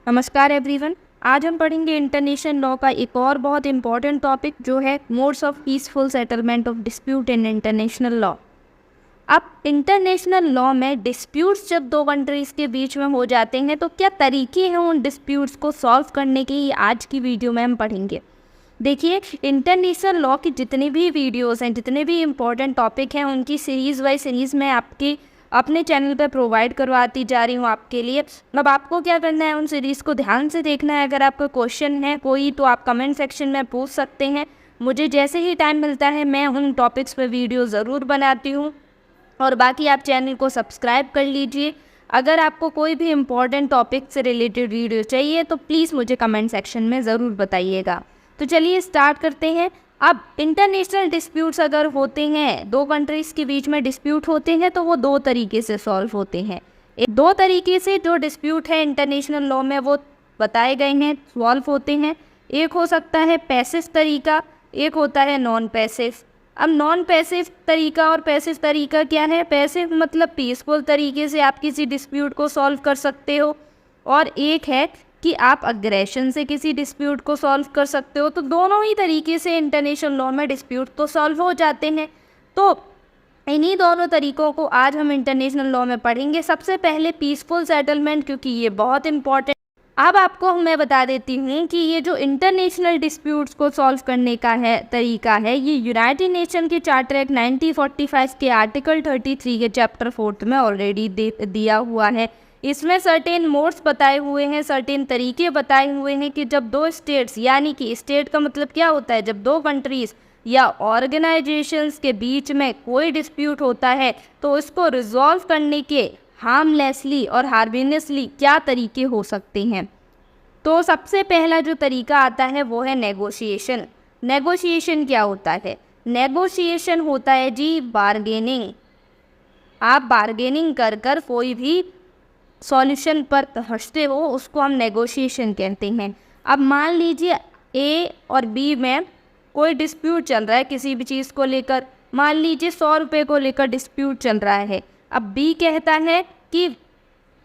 नमस्कार एवरीवन। आज हम पढ़ेंगे इंटरनेशनल लॉ का एक और बहुत इंपॉर्टेंट टॉपिक जो है modes of peaceful settlement of dispute in international law. अब इंटरनेशनल लॉ में डिस्प्यूट्स जब दो कंट्रीज़ के बीच में हो जाते हैं तो क्या तरीके हैं उन डिस्प्यूट्स को सॉल्व करने के, ही आज की वीडियो में हम पढ़ेंगे। देखिए, इंटरनेशनल लॉ की जितनी भी वीडियोस हैं, जितने भी इम्पोर्टेंट टॉपिक हैं, उनकी सीरीज़ बाई सीरीज़ मैं आपकी अपने चैनल पर प्रोवाइड करवाती जा रही हूँ आपके लिए। अब आपको क्या करना है, उन सीरीज़ को ध्यान से देखना है। अगर आपका क्वेश्चन है कोई तो आप कमेंट सेक्शन में पूछ सकते हैं। मुझे जैसे ही टाइम मिलता है मैं उन टॉपिक्स पर वीडियो ज़रूर बनाती हूँ। और बाकी आप चैनल को सब्सक्राइब कर लीजिए। अगर आपको कोई भी इम्पॉर्टेंट टॉपिक से रिलेटेड वीडियो चाहिए तो प्लीज़ मुझे कमेंट सेक्शन में ज़रूर बताइएगा। तो चलिए स्टार्ट करते हैं। अब इंटरनेशनल डिस्प्यूट्स अगर होते हैं, दो कंट्रीज़ के बीच में डिस्प्यूट होते हैं तो वो दो तरीके से सॉल्व होते हैं। दो तरीके से जो डिस्प्यूट है इंटरनेशनल लॉ में वो बताए गए हैं, सॉल्व होते हैं। एक हो सकता है पैसिव तरीका, एक होता है नॉन पैसिव। अब नॉन पैसिव तरीका और पैसिव तरीका क्या है? पैसिव मतलब पीसफुल तरीके से आप किसी डिस्प्यूट को सॉल्व कर सकते हो, और एक है कि आप अग्रेशन से किसी डिस्प्यूट को सॉल्व कर सकते हो। तो दोनों ही तरीके से इंटरनेशनल लॉ में डिस्प्यूट तो सॉल्व हो जाते हैं। तो इन्हीं दोनों तरीकों को आज हम इंटरनेशनल लॉ में पढ़ेंगे। सबसे पहले पीसफुल सेटलमेंट, क्योंकि ये बहुत इंपॉर्टेंट। अब आपको मैं बता देती हूँ कि ये जो इंटरनेशनल डिस्प्यूट्स को सॉल्व करने का है तरीका है, ये यूनाइटेड नेशन के चार्टर एक्ट 1945 के आर्टिकल 33 के चैप्टर 4 में ऑलरेडी दिया हुआ है। इसमें सर्टेन मोड्स बताए हुए हैं, सर्टेन तरीके बताए हुए हैं कि जब दो स्टेट्स, यानी कि स्टेट का मतलब क्या होता है, जब दो कंट्रीज़ या ऑर्गेनाइजेशंस के बीच में कोई डिस्प्यूट होता है तो इसको रिजॉल्व करने के हार्मलेसली और हार्मोनियसली क्या तरीके हो सकते हैं। तो सबसे पहला जो तरीका आता है वो है नेगोशिएशन। नेगोशिएशन क्या होता है? नेगोशिएशन होता है जी बार्गेनिंग। आप बार्गेनिंग कर कर कोई भी सॉल्यूशन पर पहुँचते हो, उसको हम नेगोशिएशन कहते हैं। अब मान लीजिए ए और बी में कोई डिस्प्यूट चल रहा है किसी भी चीज़ को लेकर। मान लीजिए 100 रुपये को लेकर डिस्प्यूट चल रहा है। अब बी कहता है कि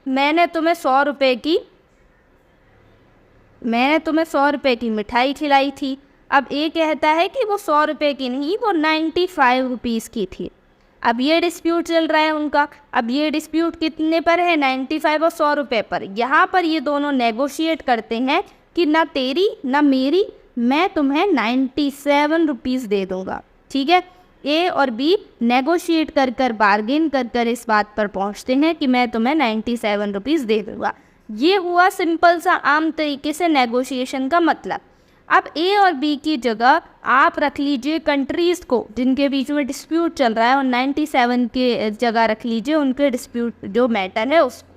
मैंने तुम्हें 100 रुपये की मिठाई खिलाई थी। अब ए कहता है कि वो 100 रुपये की नहीं, वो 95 रुपीज़ की थी। अब ये डिस्प्यूट चल रहा है उनका। अब ये डिस्प्यूट कितने पर है? 95 और 100 रुपये पर। यहाँ पर ये दोनों नेगोशिएट करते हैं कि ना तेरी ना मेरी, मैं तुम्हें 97 रुपीज़ दे दूँगा। ठीक है, ए और बी नेगोशिएट कर कर, बार्गेन कर कर इस बात पर पहुँचते हैं कि मैं तुम्हें 97 रुपीज़ दे दूँगा। ये हुआ सिंपल सा आम तरीके से नेगोशिएशन का मतलब। अब ए और बी की जगह आप रख लीजिए कंट्रीज़ को जिनके बीच में डिस्प्यूट चल रहा है, और 97 के जगह रख लीजिए उनके डिस्प्यूट जो मैटर है उसको।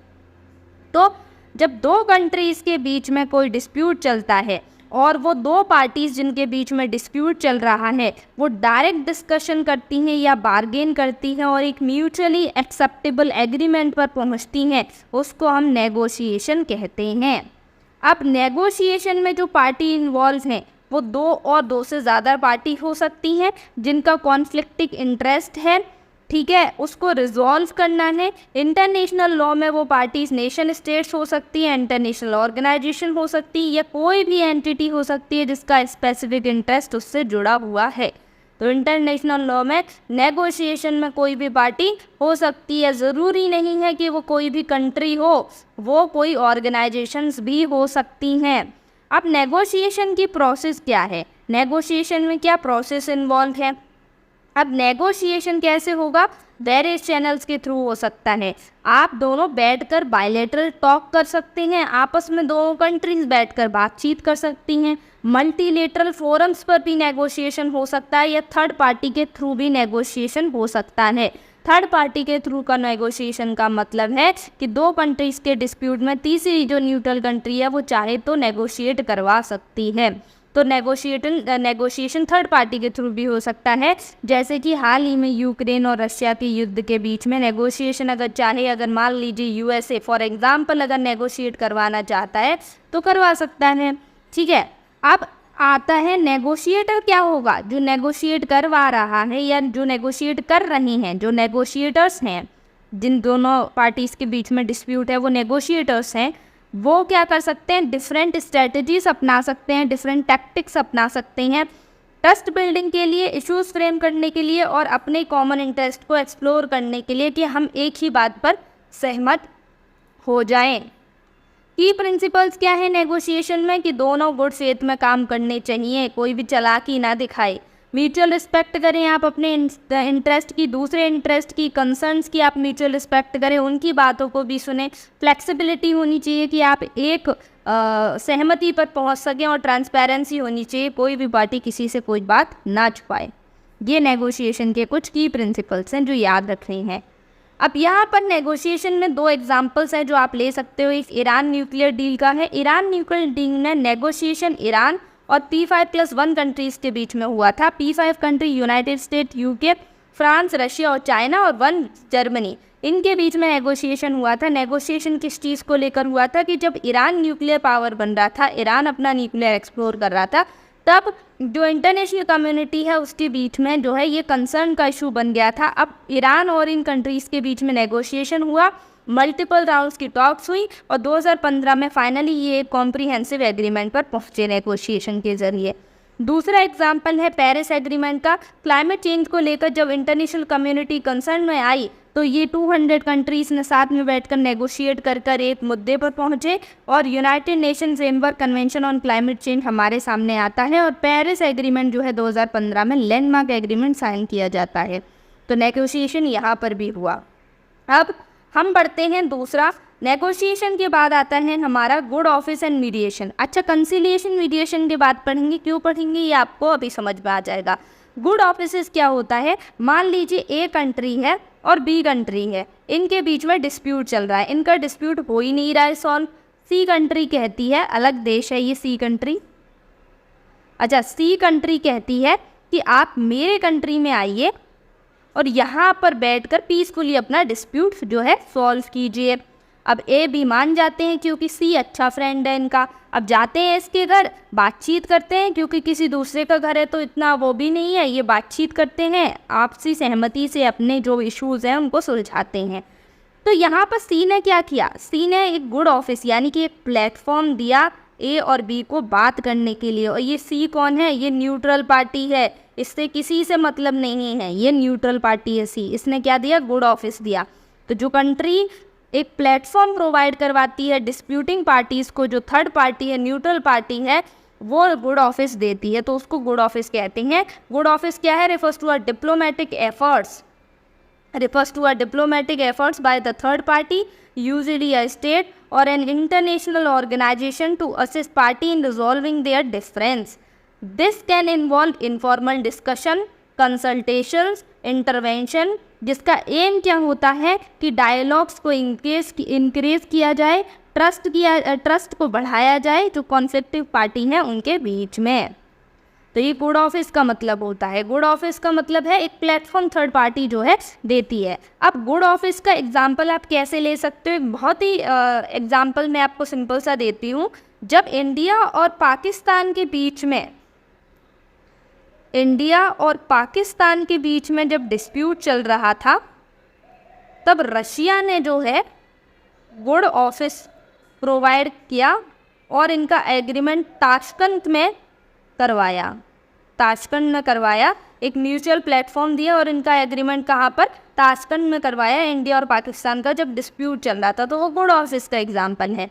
तो जब दो कंट्रीज़ के बीच में कोई डिस्प्यूट चलता है और वो दो पार्टीज़ जिनके बीच में डिस्प्यूट चल रहा है वो डायरेक्ट डिस्कशन करती हैं या बार्गेन करती हैं और एक म्यूचुअली एक्सेप्टेबल एग्रीमेंट पर पहुंचती हैं, उसको हम नेगोशिएशन कहते हैं। अब नेगोशिएशन में जो पार्टी इन्वॉल्व हैं वो दो और दो से ज़्यादा पार्टी हो सकती हैं जिनका कॉन्फ्लिक्टिंग इंटरेस्ट है। ठीक है, उसको रिजॉल्व करना है। इंटरनेशनल लॉ में वो पार्टीज नेशन स्टेट्स हो सकती है, इंटरनेशनल ऑर्गेनाइजेशन हो सकती है, या कोई भी एंटिटी हो सकती है जिसका स्पेसिफिक इंटरेस्ट उससे जुड़ा हुआ है। तो इंटरनेशनल लॉ में नेगोशिएशन में कोई भी पार्टी हो सकती है। ज़रूरी नहीं है कि वो कोई भी कंट्री हो, वो कोई ऑर्गेनाइजेशंस भी हो सकती हैं। अब नेगोशिएशन की प्रोसेस क्या है? नेगोशिएशन में क्या प्रोसेस इन्वॉल्व है? अब नेगोशिएशन कैसे होगा? वेरियस चैनल्स के थ्रू हो सकता है। आप दोनों बैठकर बायलैटरल टॉक कर सकते हैं, आपस में दोनों कंट्रीज बैठकर बातचीत कर सकती हैं। मल्टीलेटरल फोरम्स पर भी नेगोशिएशन हो सकता है, या थर्ड पार्टी के थ्रू भी नेगोशिएशन हो सकता है। थर्ड पार्टी के थ्रू का नेगोशिएशन का मतलब है कि दो कंट्रीज़ के डिस्प्यूट में तीसरी जो न्यूट्रल कंट्री है वो चाहे तो नेगोशिएट करवा सकती है। तो नेगोशिएशन थर्ड पार्टी के थ्रू भी हो सकता है, जैसे कि हाल ही में यूक्रेन और रशिया के युद्ध के बीच में नेगोशिएशन अगर मान लीजिए यूएसए फॉर एग्जांपल अगर नेगोशिएट करवाना चाहता है तो करवा सकता है। ठीक है, अब आता है नेगोशिएटर क्या होगा? जो नेगोशिएट करवा रहा है या जो नेगोशिएट कर रही हैं, जो नेगोशिएटर्स हैं, जिन दोनों पार्टीज़ के बीच में डिस्प्यूट है वो नेगोशिएटर्स हैं। वो क्या कर सकते हैं, डिफरेंट स्ट्रेटजीज अपना सकते हैं, डिफरेंट टैक्टिक्स अपना सकते हैं ट्रस्ट बिल्डिंग के लिए, इश्यूज फ्रेम करने के लिए और अपने कॉमन इंटरेस्ट को एक्सप्लोर करने के लिए कि हम एक ही बात पर सहमत हो जाएं। की प्रिंसिपल्स क्या है नेगोशिएशन में, कि दोनों गुड फेथ में काम करने चाहिए, कोई भी चालाकी ना दिखाए, म्यूचुअल रिस्पेक्ट करें आप अपने इंटरेस्ट की, दूसरे इंटरेस्ट की, कंसर्न्स की आप म्यूचुअल रिस्पेक्ट करें, उनकी बातों को भी सुने, फ्लेक्सिबिलिटी होनी चाहिए कि आप एक सहमति पर पहुंच सकें और ट्रांसपेरेंसी होनी चाहिए, कोई भी पार्टी किसी से कोई बात ना छुपाए। ये नेगोशिएशन के कुछ की प्रिंसिपल्स हैं जो याद रखने हैं। अब यहाँ पर नेगोशिएशन में 2 एग्जांपल्स हैं जो आप ले सकते हो। एक ईरान न्यूक्लियर डील का है। ईरान न्यूक्लियर डील में नेगोशिएशन ईरान और P5+1 कंट्रीज़ के बीच में हुआ था। P5 country United state, UK, France, Russia और चाइना और 1 जर्मनी, इनके बीच में नेगोशिएशन हुआ था। नेगोशिएशन किस चीज़ को लेकर हुआ था कि जब ईरान न्यूक्लियर पावर बन रहा था, ईरान अपना न्यूक्लियर एक्सप्लोर कर रहा था, तब जो इंटरनेशनल कम्युनिटी है उसके बीच में जो है ये कंसर्न का इशू बन गया था। अब ईरान और इन कंट्रीज़ के बीच में नेगोशिएशन हुआ, मल्टीपल राउंड्स की टॉक्स हुई और 2015 में फाइनली ये कॉम्प्रिहेंसिव एग्रीमेंट पर पहुंचे नेगोशिएशन के ज़रिए। दूसरा एग्जाम्पल है पेरिस एग्रीमेंट का। क्लाइमेट चेंज को लेकर जब इंटरनेशनल कम्युनिटी कंसर्न में आई तो ये 200 कंट्रीज़ ने साथ में बैठकर नेगोशिएट कर एक मुद्दे पर पहुंचे और United nation framework convention on climate change हमारे सामने आता है और पेरिस एग्रीमेंट जो है 2015 में लैंडमार्क एग्रीमेंट साइन किया जाता है। तो नेगोशिएशन यहाँ पर भी हुआ। अब हम बढ़ते हैं दूसरा, नेगोशिएशन के बाद आता है हमारा गुड ऑफिस एंड मीडिएशन। अच्छा, कंसिलिएशन मीडिएशन के बाद पढ़ेंगे, क्यों पढ़ेंगे ये आपको अभी समझ में आ जाएगा। गुड ऑफिस क्या होता है, मान लीजिए ए कंट्री है और बी कंट्री है, इनके बीच में डिस्प्यूट चल रहा है, इनका डिस्प्यूट हो ही नहीं रहा है सॉल्व। सी कंट्री कहती है, अलग देश है ये सी कंट्री, अच्छा सी कंट्री कहती है कि आप मेरे कंट्री में आइए और यहाँ पर बैठकर पीसफुली अपना डिस्प्यूट जो है सॉल्व कीजिए। अब ए बी मान जाते हैं क्योंकि सी अच्छा फ्रेंड है इनका। अब जाते हैं इसके घर, बातचीत करते हैं, क्योंकि किसी दूसरे का घर है तो इतना वो भी नहीं है, ये बातचीत करते हैं, आपसी सहमति से अपने जो इश्यूज़ हैं उनको सुलझाते हैं। तो यहाँ पर सी ने क्या किया, सी ने एक गुड ऑफिस यानी कि एक प्लेटफॉर्म दिया ए और बी को बात करने के लिए। और ये सी कौन है, ये न्यूट्रल पार्टी है, इससे किसी से मतलब नहीं है, ये न्यूट्रल पार्टी है सी। इसने क्या दिया, गुड ऑफिस दिया। तो जो कंट्री एक प्लेटफॉर्म प्रोवाइड करवाती है डिस्प्यूटिंग पार्टीज़ को, जो थर्ड पार्टी है, न्यूट्रल पार्टी है, वो गुड ऑफिस देती है, तो उसको गुड ऑफिस कहते हैं। गुड ऑफिस क्या है, refers to a diplomatic efforts by the third party, usually a state or an international organization, to assist party in resolving their difference. This can involve informal discussion, consultations, intervention, जिसका M क्या होता है कि dialogues को increase किया जाए, trust को बढ़ाया जाए जो कॉन्फ्लिक्टिव पार्टी हैं उनके बीच में। तो ये गुड ऑफिस का मतलब होता है। गुड ऑफिस का मतलब है एक प्लेटफॉर्म थर्ड पार्टी जो है देती है। अब गुड ऑफिस का एग्जाम्पल आप कैसे ले सकते हो, बहुत ही एग्जाम्पल मैं आपको सिंपल सा देती हूँ। जब इंडिया और पाकिस्तान के बीच में जब डिस्प्यूट चल रहा था, तब रशिया ने जो है गुड ऑफिस प्रोवाइड किया और इनका एग्रीमेंट ताशकंद में करवाया, एक म्यूचुअल प्लेटफॉर्म दिया और इनका एग्रीमेंट कहाँ पर, ताशकंद में करवाया, इंडिया और पाकिस्तान का जब डिस्प्यूट चल रहा था। तो वो गुड ऑफिस का एग्जाम्पल है।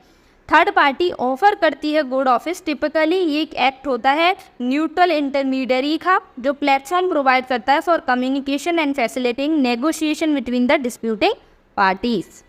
थर्ड पार्टी ऑफर करती है गुड ऑफिस। टिपिकली ये एक एक्ट होता है न्यूट्रल इंटरमीडियरी का, जो प्लेटफॉर्म प्रोवाइड करता है for communication and facilitating negotiation between the disputing parties.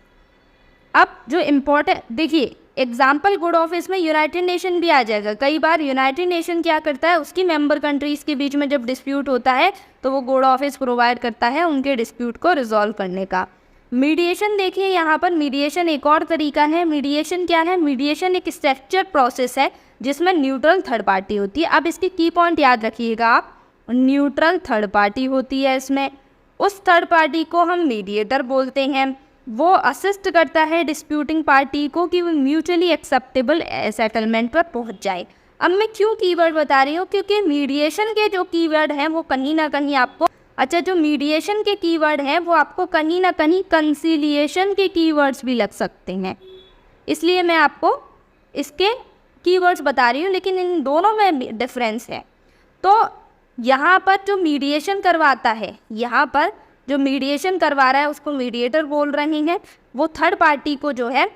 अब जो इम्पोर्टेंट देखिए, एग्जाम्पल गुड ऑफिस में यूनाइटेड नेशन भी आ जाएगा। कई बार यूनाइटेड नेशन क्या करता है, उसकी मेंबर कंट्रीज़ के बीच में जब डिस्प्यूट होता है तो वो गुड ऑफिस प्रोवाइड करता है उनके डिस्प्यूट को रिजॉल्व करने का। मीडिएशन देखिए, यहाँ पर मीडिएशन एक और तरीका है। मीडिएशन क्या है, मीडिएशन एक स्ट्रक्चर प्रोसेस है जिसमें न्यूट्रल थर्ड पार्टी होती है। अब इसके की पॉइंट याद रखिएगा आप, न्यूट्रल थर्ड पार्टी होती है इसमें, उस थर्ड पार्टी को हम मीडिएटर बोलते हैं। वो असिस्ट करता है डिस्प्यूटिंग पार्टी को कि वो म्यूचुअली एक्सेप्टेबल सेटलमेंट पर पहुंच जाए। अब मैं क्यों कीवर्ड बता रही हूँ, क्योंकि मीडिएशन के जो कीवर्ड हैं वो कहीं ना कहीं आपको, जो मीडिएशन के कीवर्ड हैं वो आपको कहीं ना कहीं कंसिलिएशन के कीवर्ड्स भी लग सकते हैं, इसलिए मैं आपको इसके कीवर्ड्स बता रही हूँ, लेकिन इन दोनों में डिफरेंस है। तो यहाँ पर जो मीडिएशन करवाता है, यहाँ पर जो मीडिएशन करवा रहा है उसको मीडिएटर बोल रहे हैं। वो थर्ड पार्टी को जो है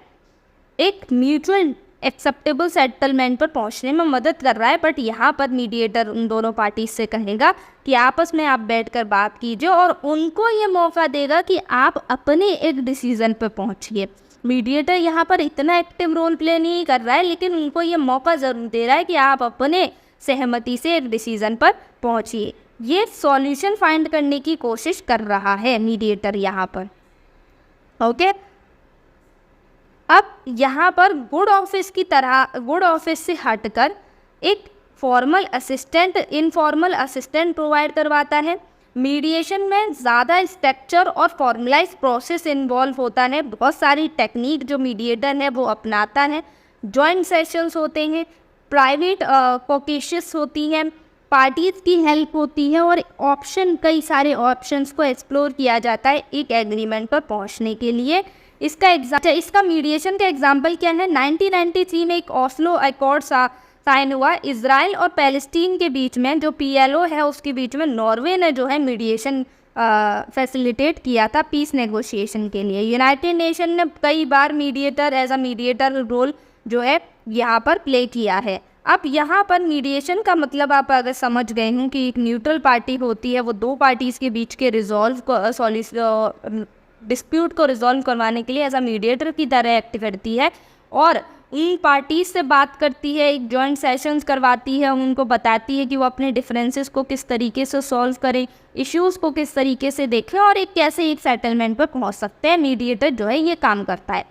एक म्यूचुअल एक्सेप्टेबल सेटलमेंट पर पहुंचने में मदद कर रहा है। बट यहाँ पर मीडिएटर उन दोनों पार्टी से कहेगा कि आपस में आप बैठकर बात कीजिए और उनको ये मौका देगा कि आप अपने एक डिसीज़न पर पहुंचिए। मीडिएटर यहाँ पर इतना एक्टिव रोल प्ले नहीं कर रहा है, लेकिन उनको ये मौका ज़रूर दे रहा है कि आप अपने सहमति से एक डिसीज़न पर पहुंचिए। ये सॉल्यूशन फाइंड करने की कोशिश कर रहा है मीडिएटर यहाँ पर। ओके, अब यहाँ पर गुड ऑफिस की तरह, गुड ऑफिस से हटकर एक formal assistant, informal assistant provide करवाता है। मीडिएशन में ज़्यादा स्ट्रक्चर और फॉर्मलाइज प्रोसेस इन्वॉल्व होता है। बहुत सारी टेक्निक जो मीडिएटर है वो अपनाता है। जॉइंट सेशंस होते हैं, प्राइवेट कॉकेशस होती हैं, पार्टीज़ की हेल्प होती है और ऑप्शन, कई सारे ऑप्शंस को एक्सप्लोर किया जाता है एक एग्रीमेंट पर पहुंचने के लिए। इसका मीडिएशन का एग्जांपल क्या है? 1993 में एक ऑस्लो अकॉर्ड साइन हुआ इजराइल और पैलेस्टीन के बीच में, जो PLO है उसके बीच में। नॉर्वे ने जो है मीडिएशन फैसिलिटेट किया था पीस नेगोशिएशन के लिए। यूनाइटेड नेशन ने कई बार mediator, as a mediator role जो है यहाँ पर प्ले किया है। अब यहाँ पर मीडिएशन का मतलब आप अगर समझ गए हों कि एक न्यूट्रल पार्टी होती है, वो दो पार्टीज़ के बीच के डिस्प्यूट को रिजॉल्व करवाने के लिए एज अ मीडिएटर की तरह एक्ट करती है और इन पार्टीज से बात करती है, एक जॉइंट सेशंस करवाती है, उनको बताती है कि वो अपने डिफरेंसेस को किस तरीके से सॉल्व करें, इश्यूज़ को किस तरीके से देखें और एक कैसे एक सेटलमेंट पर पहुंच सकते हैं। मीडिएटर जो है ये काम करता है।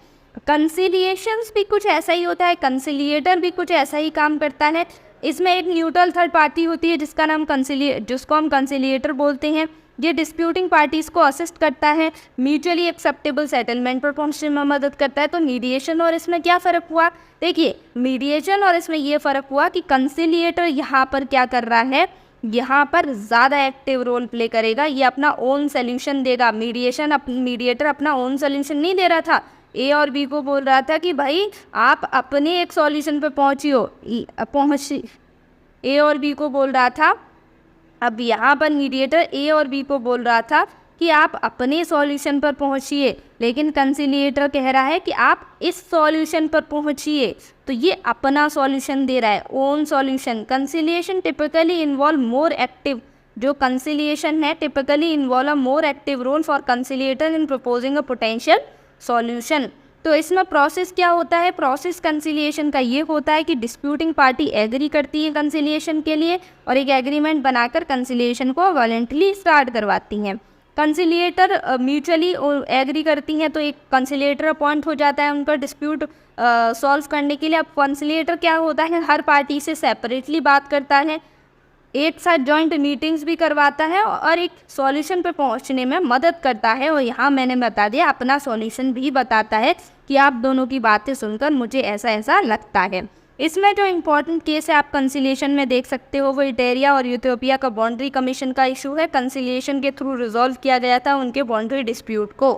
कंसिलिएशंस भी कुछ ऐसा ही होता है, कंसिलिएटर भी कुछ ऐसा ही काम करता है। इसमें एक न्यूट्रल थर्ड पार्टी होती है जिसको हम कंसिलिएटर बोलते हैं। ये डिस्प्यूटिंग पार्टीज़ को असिस्ट करता है, म्यूचुअली एक्सेप्टेबल सेटलमेंट पर पहुंचने में मदद करता है। तो मीडिएशन और इसमें क्या फ़र्क हुआ? देखिए, मीडिएशन और इसमें ये फ़र्क हुआ कि कंसिलिएटर यहाँ पर क्या कर रहा है, यहाँ पर ज़्यादा एक्टिव रोल प्ले करेगा, ये अपना ओन सोल्यूशन देगा। मीडिएटर अपना ओन सोल्यूशन नहीं दे रहा था, A और B को बोल रहा था कि भाई आप अपने एक सॉल्यूशन पर पहुँची। A और B को बोल रहा था। अब यहाँ पर मीडिएटर A और B को बोल रहा था कि आप अपने सॉल्यूशन पर पहुँचिए, लेकिन कंसिलिएटर कह रहा है कि आप इस सॉल्यूशन पर पहुँचिए। तो ये अपना सॉल्यूशन दे रहा है, own solution. Conciliation typically involve more active, जो कंसिलिएशन है typically involve a more active role for conciliator in proposing a potential solution. तो इसमें प्रोसेस क्या होता है? प्रोसेस कंसिलिएशन का ये होता है कि डिस्प्यूटिंग पार्टी एग्री करती है कंसिलिएशन के लिए और एक एग्रीमेंट बनाकर कंसिलिएशन को वॉलंटली स्टार्ट करवाती हैं। कंसिलिएटर म्यूचुअली एग्री करती हैं तो एक कंसिलिएटर अपॉइंट हो जाता है उनका डिस्प्यूट सॉल्व करने के लिए। अब कंसिलिएटर क्या होता है, हर पार्टी से सेपरेटली बात करता है, एक साथ जॉइंट मीटिंग्स भी करवाता है और एक सॉल्यूशन पर पहुंचने में मदद करता है। और यहाँ मैंने बता दिया अपना सॉल्यूशन भी बताता है कि आप दोनों की बातें सुनकर मुझे ऐसा ऐसा लगता है। इसमें जो इम्पोर्टेंट केस है आप कंसिलिएशन में देख सकते हो वो इटेरिया और यूथोपिया का बाउंड्री कमीशन का इशू है। कंसिलिएशन के थ्रू रिजॉल्व किया गया था उनके बाउंड्री डिस्प्यूट को।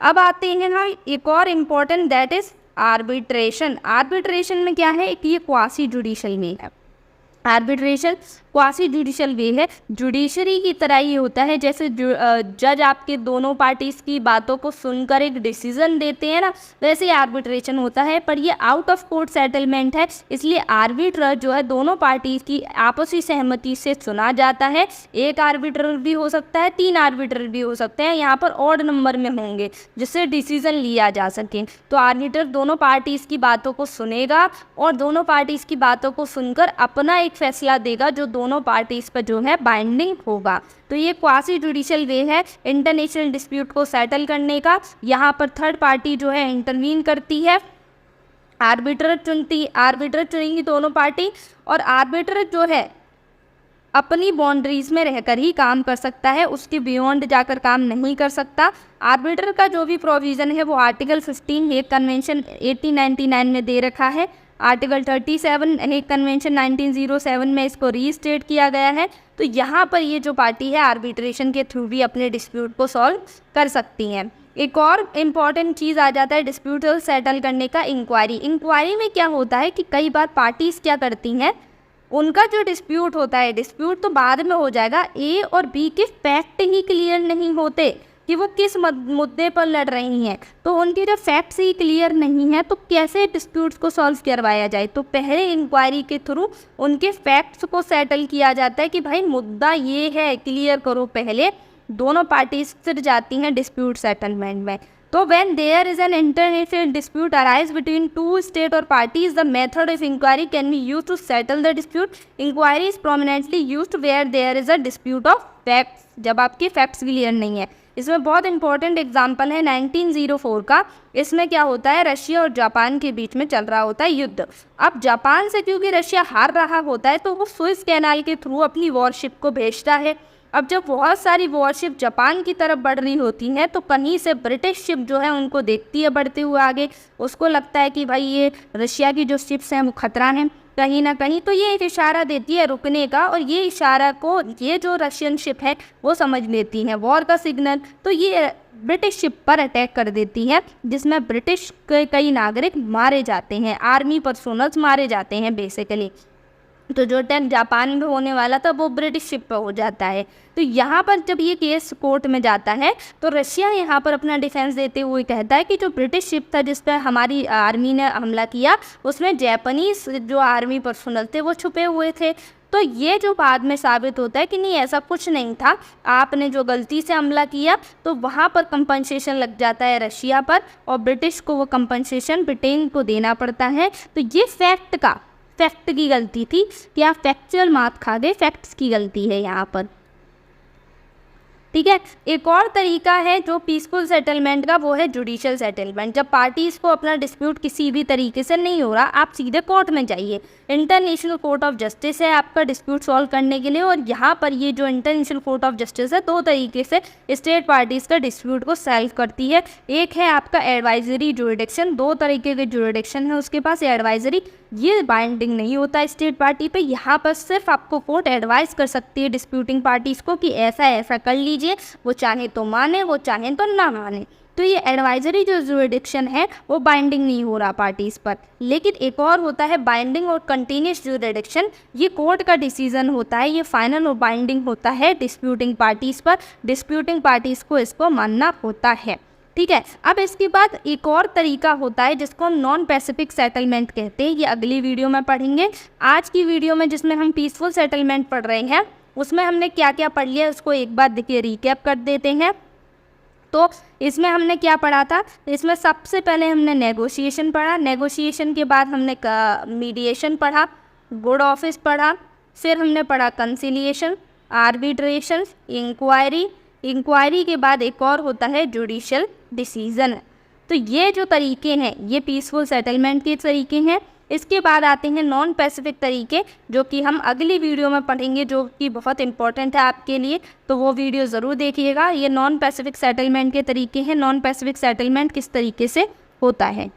अब आते हैं हम एक और important, that is arbitration. Arbitration में क्या है कि ये क्वासी जुडिशियल में है। आर्बिट्रेशन क्वासी जुडिशियल वे है, जुडिशरी की तरह ही होता है। जैसे जज आपके दोनों पार्टीज़ की बातों को सुनकर एक डिसीजन देते हैं ना, वैसे ही आर्बिट्रेशन होता है। पर ये आउट ऑफ कोर्ट सेटलमेंट है, इसलिए आर्बिट्रर जो है दोनों पार्टीज़ की आपसी सहमति से चुना जाता है। एक आर्बिट्रर भी हो सकता है, 3 आर्बिट्रर भी हो सकते हैं, यहाँ पर ऑड नंबर में होंगे जिससे डिसीजन लिया जा सके। तो आर्बिट्रर दोनों पार्टीज़ की बातों को सुनेगा और दोनों पार्टीज़ की बातों को सुनकर अपना एक फैसला देगा जो दोनों पार्टीज पर जो है बाइंडिंग होगा। तो ये क्वासी जुडिशियल वे है इंटरनेशनल डिस्प्यूट को सेटल करने का। यहाँ पर थर्ड पार्टी जो है इंटरवीन करती है, आर्बिट्रर चुनेंगी दोनों पार्टी और आर्बिट्रर जो है अपनी बाउंड्रीज में रहकर ही काम कर सकता है, उसके बियॉन्ड जाकर काम नहीं कर सकता। आर्बिट्रर का जो भी प्रोविज़न है वो आर्टिकल 15 हेग कन्वेंशन 1899 में दे रखा है। आर्टिकल 37 हेग कन्वेंशन 1907 में इसको रीस्टेट किया गया है। तो यहाँ पर ये जो पार्टी है आर्बिट्रेशन के थ्रू भी अपने डिस्प्यूट को सॉल्व कर सकती हैं। एक और इम्पॉर्टेंट चीज़ आ जाता है डिस्प्यूट सेटल करने का, इंक्वायरी। इंक्वायरी में क्या होता है कि कई बार पार्टीज़ क्या करती हैं, उनका जो डिस्प्यूट होता है, डिस्प्यूट तो बाद में हो जाएगा, ए और बी के फैक्ट ही क्लियर नहीं होते कि वो किस मुद्दे पर लड़ रही हैं, तो उनके जो फैक्ट्स ही क्लियर नहीं हैं तो कैसे डिस्प्यूट्स को सॉल्व करवाया जाए। तो पहले इंक्वायरी के थ्रू उनके फैक्ट्स को सेटल किया जाता है कि भाई मुद्दा ये है, क्लियर करो। पहले दोनों पार्टीज फिर जाती हैं डिस्प्यूट सेटलमेंट में। तो when there is an international dispute arise between two state और parties, the method of inquiry can be used to settle the dispute. Inquiry is prominently used where there is a dispute of facts, जब आपके facts clear नहीं है। इसमें बहुत important example है 1904 का। इसमें क्या होता है, रशिया और जापान के बीच में चल रहा होता है युद्ध। अब जापान से क्योंकि रशिया हार रहा होता है तो वो सुएज कैनाल के थ्रू अपनी वॉरशिप को भेजता है। अब जब बहुत सारी वॉरशिप जापान की तरफ बढ़ रही होती हैं तो कहीं से ब्रिटिश शिप जो है उनको देखती है बढ़ते हुए आगे, उसको लगता है कि भाई ये रशिया की जो शिप्स हैं वो खतरा है कहीं ना कहीं, तो ये एक इशारा देती है रुकने का, और ये इशारा को ये जो रशियन शिप है वो समझ लेती हैं वॉर का सिग्नल, तो ये ब्रिटिश शिप पर अटैक कर देती है, जिसमें ब्रिटिश के कई नागरिक मारे जाते हैं, आर्मी पर्सोनल्स मारे जाते हैं बेसिकली। तो जो अटैक जापान में होने वाला था वो ब्रिटिश शिप पर हो जाता है। तो यहाँ पर जब ये केस कोर्ट में जाता है तो रशिया यहाँ पर अपना डिफेंस देते हुए कहता है कि जो ब्रिटिश शिप था जिस पर हमारी आर्मी ने हमला किया उसमें जापानीज जो आर्मी पर्सनल थे वो छुपे हुए थे। तो ये जो बाद में साबित होता है कि नहीं ऐसा कुछ नहीं था, आपने जो गलती से हमला किया, तो वहाँ पर कंपनसेशन लग जाता है रशिया पर और ब्रिटिश को वो कंपनसेशन ब्रिटेन को देना पड़ता है। तो ये फैक्ट की गलती थी कि आप फैक्चुअल मात खा गए, फैक्ट्स की गलती है यहाँ पर। ठीक है, एक और तरीका है जो पीसफुल सेटलमेंट का, वो है जुडिशियल सेटलमेंट। जब पार्टीज़ को अपना डिस्प्यूट किसी भी तरीके से नहीं हो रहा, आप सीधे कोर्ट में जाइए। इंटरनेशनल कोर्ट ऑफ जस्टिस है आपका डिस्प्यूट सॉल्व करने के लिए, और यहाँ पर ये जो इंटरनेशनल कोर्ट ऑफ जस्टिस है दो तरीके से स्टेट पार्टीज़ का डिस्प्यूट को सॉल्व करती है। एक है आपका एडवाइजरी जुरिडिक्शन, दो तरीके के जुरिडिक्शन है उसके पास। एडवाइजरी ये बाइंडिंग नहीं होता स्टेट पार्टी पे, यहाँ पर सिर्फ आपको कोर्ट एडवाइस कर सकती है डिस्प्यूटिंग पार्टीज़ को कि ऐसा ऐसा कर लीजिए, वो चाहे तो माने वो चाहे तो ना माने। तो ये एडवाइजरी जो जुरिडिक्शन है वो बाइंडिंग नहीं हो रहा पार्टीज़ पर। लेकिन एक और होता है बाइंडिंग और कंटिन्यूस जुरिडिक्शन, ये कोर्ट का डिसीजन होता है, ये फाइनल और बाइंडिंग होता है डिस्प्यूटिंग पार्टीज़ पर। डिस्प्यूटिंग पार्टीज़ को इसको मानना होता है। ठीक है, अब इसके बाद एक और तरीका होता है जिसको हम नॉन पैसिफिक सेटलमेंट कहते हैं, ये अगली वीडियो में पढ़ेंगे। आज की वीडियो में जिसमें हम पीसफुल सेटलमेंट पढ़ रहे हैं उसमें हमने क्या क्या पढ़ लिया उसको एक बार देखिए रिकैप कर देते हैं। तो इसमें हमने क्या पढ़ा था, इसमें सबसे पहले हमने नेगोशिएशन पढ़ा, नेगोशिएशन के बाद हमने मीडिएशन पढ़ा, गुड ऑफिस पढ़ा, फिर हमने पढ़ा कंसिलिएशन, आर्बिट्रेशन, इंक्वायरी, इंक्वायरी के बाद एक और होता है जुडिशियल डिसीजन। तो ये जो तरीके हैं ये पीसफुल सेटलमेंट के तरीके हैं। इसके बाद आते हैं नॉन पैसिफिक तरीके जो कि हम अगली वीडियो में पढ़ेंगे, जो कि बहुत इंपॉर्टेंट है आपके लिए, तो वो वीडियो ज़रूर देखिएगा। ये नॉन पैसिफिक सेटलमेंट के तरीके हैं, नॉन पैसिफिक सेटलमेंट किस तरीके से होता है।